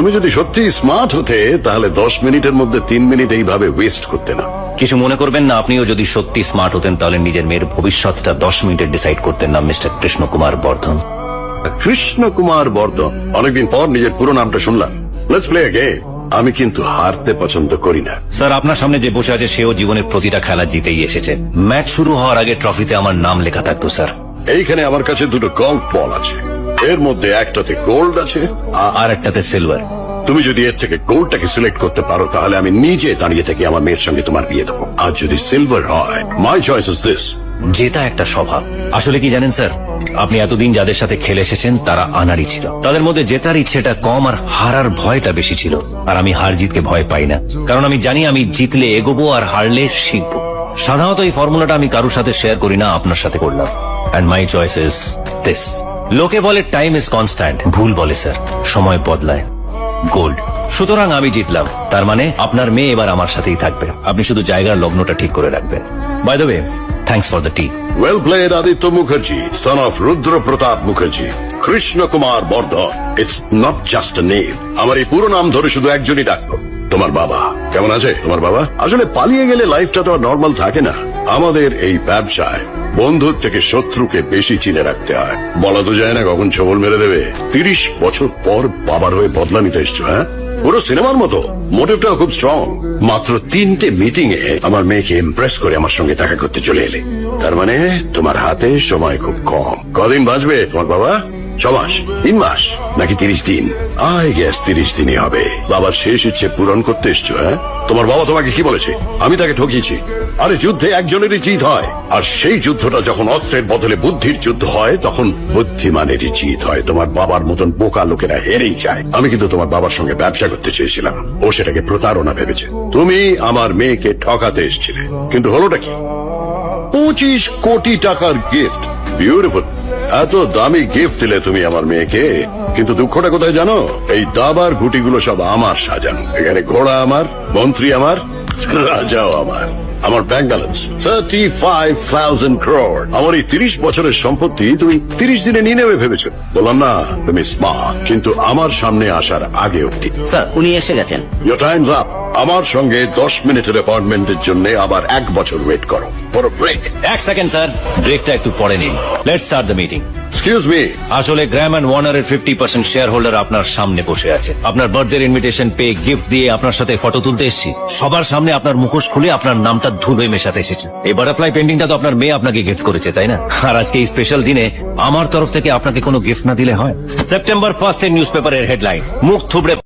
তুমি যদি সত্যি স্মার্ট হতে তাহলে 10 মিনিটের মধ্যে 3 মিনিট এইভাবে ওয়েস্ট করতে না। কিছু মনে করবেন না, আপনিও যদি সত্যি স্মার্ট হতেন তাহলে নিজের মেয়ের ভবিষ্যৎটা 10 মিনিটে ডিসাইড করতেন না, মিস্টার কৃষ্ণ কুমার বর্ধন। কৃষ্ণ কুমার বর্ধন, অনেকদিন পর নিজের পুরো নামটা শুনলাম। Let's play a game. আমি কিন্তু হারতে পছন্দ করি না। স্যার, আপনার সামনে যে বসে আছে সেও জীবনের প্রতিটা খেলা জিতেই এসেছে। ম্যাচ শুরু হওয়ার আগে ট্রফিতে আমার নাম লেখা থাকতো স্যার। এইখানে আমার কাছে দুটো গল্ফ বল আছে, এর মধ্যে একটাতে গোল্ড আছে আর একটাতে সিলভার। তুমি যদি এর থেকে গোল্ডটাকে সিলেক্ট করতে পারো তাহলে আমি নিজে দাঁড়িয়ে থেকে আমার মেয়ের সঙ্গে তোমার বিয়ে দেবো। আর যদি সিলভার হয়, মাই চয়েস ইজ দিস। জেতা একটা স্বভাব। আসলে কি জানেন স্যার, আপনি এতদিন যাদের সাথে খেলে এসেছেন তারা আনারই ছিল। তাদের মধ্যে জেতার ইচ্ছেটা কম আর হারার ভয়টা বেশি ছিল। আর আমি হার জিতকে ভয় পাই না, কারণ আমি জানি আমি জিতলে এগোবো আর হারলে শিখবো। সাধারণত এই ফর্মুলাটা আমি কারোর সাথে শেয়ার করি না, আপনার সাথে করলাম। And my choice is this. লোকে বলে টাইম ইজ কনস্ট্যান্ট, ভুল বলে স্যার, সময় বদলায়। গোল্ড। সুতরাং আমি জিতলাম, তার মানে আপনার মেয়ে এবার আমার সাথেই থাকবে। আপনি শুধু জায়গার লগ্নটা ঠিক করে রাখবেন। By the way, thanks for the tea. Well played Aditya Mukherjee, son of Rudra Pratap Mukherjee. Krishna Kumar Bardhan, it's not just a name. আমার এই পুরো নাম ধরে শুধু একজনই ডাকলো, তোমার বাবা। কেমন আছে তোমার বাবা? আসলে পালিয়ে গেলে লাইফটা তো আর নর্মাল থাকে না। আমাদের এই ব্যবসায় বন্ধুর থেকে শত্রুকে বেশি চিনে রাখতে হয়। বলা তো যায় না কখন ছবল মেরে দেবে। 30 বছর পর বাবার হয়ে বদলা নিতে এসছো, হ্যাঁ? পুরো সিনেমার মতো। মোটিভটাও খুব স্ট্রং। মাত্র 3টে মিটিং এ আমার মেয়েকে ইমপ্রেস করে আমার সঙ্গে দেখা করতে চলে এলে। তার মানে তোমার হাতে সময় খুব কম। কদিন বাঁচবে তোমার বাবা? 6 মাস, 3 মাস, নাকি 30 দিন? আই গেস 30 দিনই হবে। বাবার শেষ ইচ্ছে পূরণ করতে এসছো, হ্যাঁ? তোমার বাবা তোমাকে কি বলেছে? আমি তাকে ঠকিয়েছি। আরে যুদ্ধে একজনেরই জিত হয়, আর সেই যুদ্ধটা যখন অস্ত্রের বদলে বুদ্ধির যুদ্ধ হয় তখন বুদ্ধিমানেরই জিত হয়। তোমার বাবার মতন বোকা লোকেরা হেরেই যায়। আমি কিন্তু তোমার বাবার সঙ্গে ব্যবসা করতে চেয়েছিলাম, ও সেটাকে প্রতারণা ভেবেছে। তুমি আমার মেয়েকে ঠকাতে এসেছিলে, কিন্তু হলোটা কি? 25 কোটি টাকার গিফট। বিউটিফুল। এত দামি গিফট দিলে তুমি আমার মেয়েকে, কিন্তু দুঃখটা কোথায় জানো? এই দাবার গুটিগুলো সব আমার সাজানো। এখানে ঘোড়া আমার, মন্ত্রী আমার, রাজাও আমার। আমার ব্যাংক ব্যালেন্স 35,000 crore। আমার এই 30 বছরের সম্পত্তি তুমি 30 দিনে নিয়ে নেবে ভেবেছো? বললাম না তুমি স্মার্ট, কিন্তু আমার সামনে আসার আগে অব্দি। স্যার, উনি এসে গেছেন। Your time's up. আমার সঙ্গে 10 মিনিটের অ্যাপয়েন্টমেন্টের জন্য আবার 1 বছর ওয়েট করো। For a break. 1 second sir, ব্রেকটা একটু পরে নিন। Let's start the meeting. Excuse me. আসলে গ্র্যাম অ্যান্ড ওয়ার্নারের 50% শেয়ার হোল্ডার আপনার সামনে বসে আছে। আপনার বার্থডে ইনভিটেশন পেয়ে গিফট দিয়ে আপনার সাথে ফটো তুলতে এসেছি। সবার সামনে আপনার মুখোশ খুলে আপনার নামটা ধুলোয় মেশাতে এসেছে। এই বাটারফ্লাই পেন্টিংটা তো আপনার মেয়ে আপনাকে গিফট করেছে, তাই না? আর আজকে এই স্পেশাল দিনে আমার তরফ থেকে আপনাকে কোনো গিফট না দিলে হয়? সেপ্টেম্বর 1 এর নিউজ পেপারের হেডলাইন, মুখ থুবড়ে